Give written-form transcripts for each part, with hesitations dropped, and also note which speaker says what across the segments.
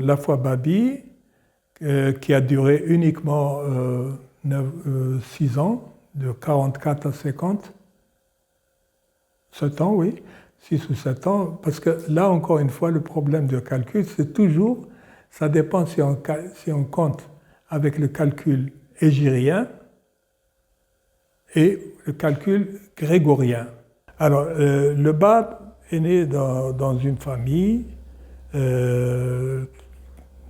Speaker 1: la foi Babi, qui a duré uniquement 6 ans, de 44 à 50, 7 ans, oui, 6 ou 7 ans, parce que là, encore une fois, le problème de calcul, c'est toujours, ça dépend si on compte avec le calcul hégirien et le calcul grégorien. Alors, le Bab est né dans une famille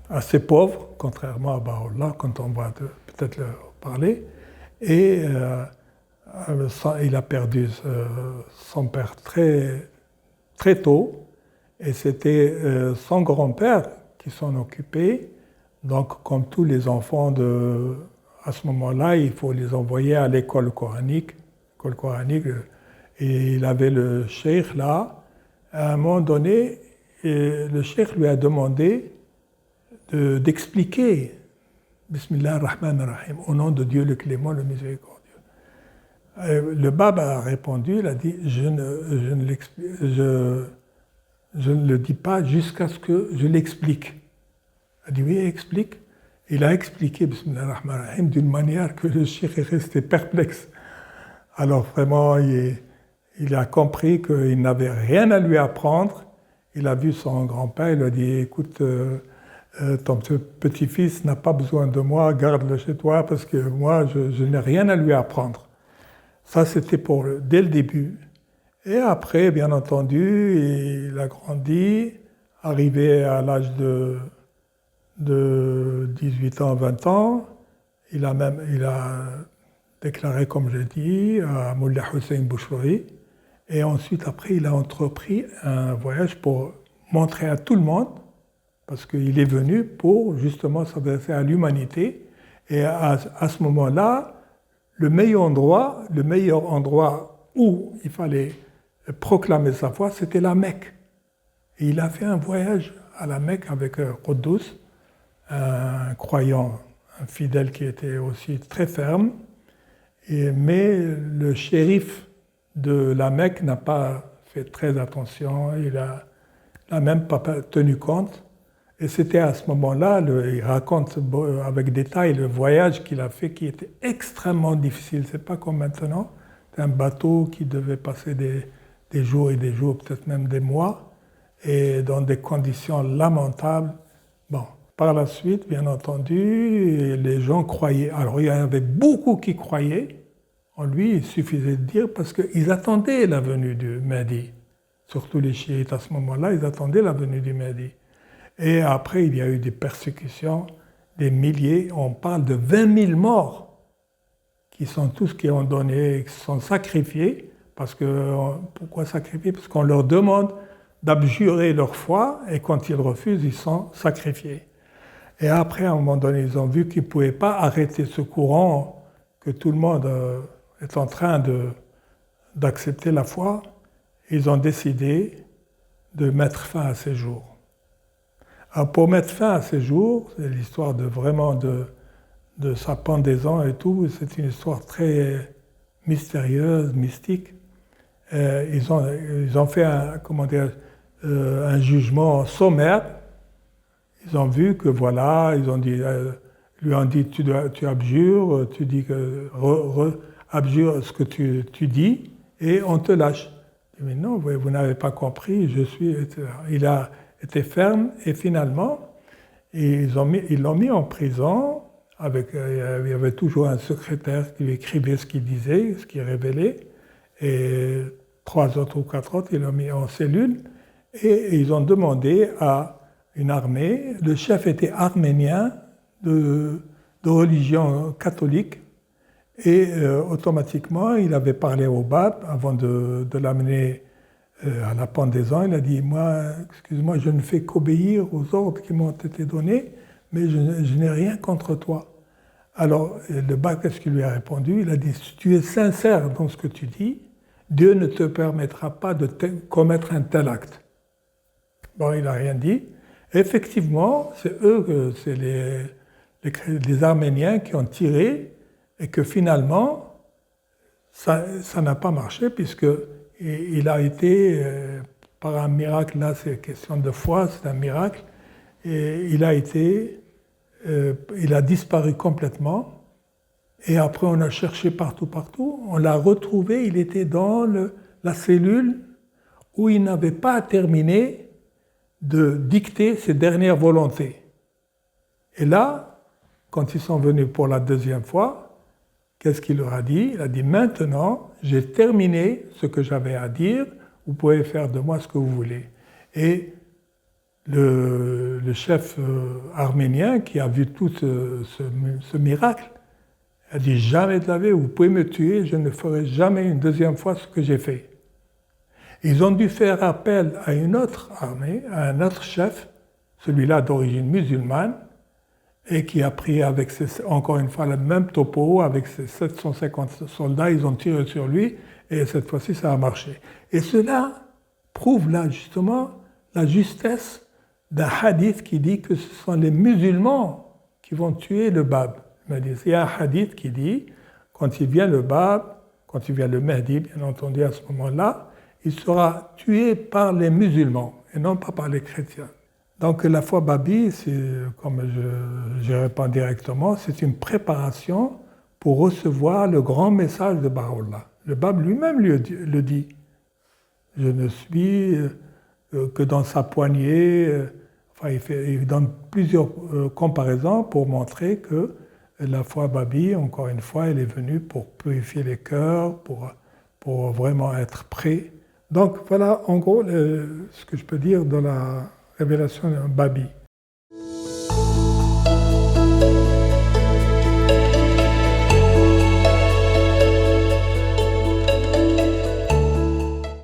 Speaker 1: assez pauvre, contrairement à Baha'u'llah, quand on va peut-être parler, et il a perdu son père très, très tôt, et c'était son grand-père qui s'en occupait. Donc, comme tous les enfants à ce moment-là, il faut les envoyer à l'école coranique. Et il avait le cheikh là. À un moment donné, le cheikh lui a demandé d'expliquer Bismillah ar-Rahman ar-Rahim, au nom de Dieu le clément, le miséricordieux. Le Bab a répondu, il a dit je ne le dis pas jusqu'à ce que je l'explique. Il a dit oui, explique. Il a expliqué Bismillah ar-Rahman ar-Rahim d'une manière que le cheikh est resté perplexe. Alors vraiment, il a compris qu'il n'avait rien à lui apprendre. Il a vu son grand-père, il lui a dit écoute, ton petit-fils n'a pas besoin de moi, garde-le chez toi parce que moi, je n'ai rien à lui apprendre. Ça, c'était dès le début. Et après, bien entendu, il a grandi, arrivé à l'âge de 18 ans, 20 ans. Il a déclaré, comme j'ai dit, à Moulay Hussein Bouchouri. Et ensuite, après, il a entrepris un voyage pour montrer à tout le monde, parce qu'il est venu pour justement s'adresser à l'humanité. Et à ce moment-là, le meilleur endroit où il fallait proclamer sa foi, c'était la Mecque. Et il a fait un voyage à la Mecque avec Quddus, un croyant, un fidèle qui était aussi très ferme. Mais le shérif de la Mecque n'a pas fait très attention, il n'a même pas tenu compte. Et c'était à ce moment-là, il raconte avec détail le voyage qu'il a fait qui était extrêmement difficile. C'est pas comme maintenant, c'est un bateau qui devait passer des jours et des jours, peut-être même des mois, et dans des conditions lamentables. Bon, par la suite, bien entendu, les gens croyaient. Alors il y en avait beaucoup qui croyaient en lui, il suffisait de dire, parce qu'ils attendaient la venue du Mahdi. Surtout les chiites à ce moment-là, ils attendaient la venue du Mahdi. Et après, il y a eu des persécutions, des milliers, on parle de 20 000 morts, qui sont tous qui ont donné, qui sont sacrifiés, pourquoi sacrifier? Parce qu'on leur demande d'abjurer leur foi, et quand ils refusent, ils sont sacrifiés. Et après, à un moment donné, ils ont vu qu'ils ne pouvaient pas arrêter ce courant, que tout le monde est en train d'accepter la foi. Ils ont décidé de mettre fin à ces jours. Alors pour mettre fin à ces jours, c'est l'histoire de sa pendaison et tout, c'est une histoire très mystérieuse, mystique. Ils ont fait un jugement sommaire. Ils ont vu que voilà, ils ont dit, lui ont dit tu abjures, tu dis que abjure ce que tu dis et on te lâche. Il dit, mais non, vous n'avez pas compris, etc. Il a été ferme et finalement, ils l'ont mis en prison. Il y avait toujours un secrétaire qui lui écrivait ce qu'il disait, ce qu'il révélait, et 3 autres ou 4 autres, ils l'ont mis en cellule, et ils ont demandé à une armée, le chef était arménien de religion catholique, et automatiquement, il avait parlé au Bab avant de l'amener à la pendaison. Il a dit, moi, excuse-moi, je ne fais qu'obéir aux ordres qui m'ont été donnés, mais je n'ai rien contre toi. Alors, le Bab, qu'est-ce qu'il lui a répondu? Il a dit, si tu es sincère dans ce que tu dis, Dieu ne te permettra pas de commettre un tel acte. Bon, il n'a rien dit. Effectivement, c'est les Arméniens qui ont tiré et que finalement, ça n'a pas marché puisqu'il a été, par un miracle, là c'est question de foi, c'est un miracle, et il a disparu complètement. Et après, on a cherché partout, on l'a retrouvé, il était dans la cellule où il n'avait pas terminé de dicter ses dernières volontés. Et là, quand ils sont venus pour la deuxième fois, qu'est-ce qu'il leur a dit? Il a dit, maintenant, j'ai terminé ce que j'avais à dire, vous pouvez faire de moi ce que vous voulez. Et le chef arménien qui a vu tout ce miracle, a dit, jamais de la vie, vous pouvez me tuer, je ne ferai jamais une deuxième fois ce que j'ai fait. Ils ont dû faire appel à une autre armée, à un autre chef, celui-là d'origine musulmane, et qui a pris avec encore une fois le même topo, avec ses 750 soldats, ils ont tiré sur lui, et cette fois-ci ça a marché. Et cela prouve là justement la justesse d'un hadith qui dit que ce sont les musulmans qui vont tuer le Bab. Il y a un hadith qui dit, quand il vient le Bab, quand il vient le Mahdi, bien entendu à ce moment-là, il sera tué par les musulmans et non pas par les chrétiens. Donc la foi Babi, comme je réponds directement, c'est une préparation pour recevoir le grand message de Baha'u'llah. Le Bab lui-même le dit. Je ne suis que dans sa poignée. Il donne plusieurs comparaisons pour montrer que la foi Babi, encore une fois, elle est venue pour purifier les cœurs, pour vraiment être prêt. Donc voilà, en gros, ce que je peux dire dans la révélation d'un Babi.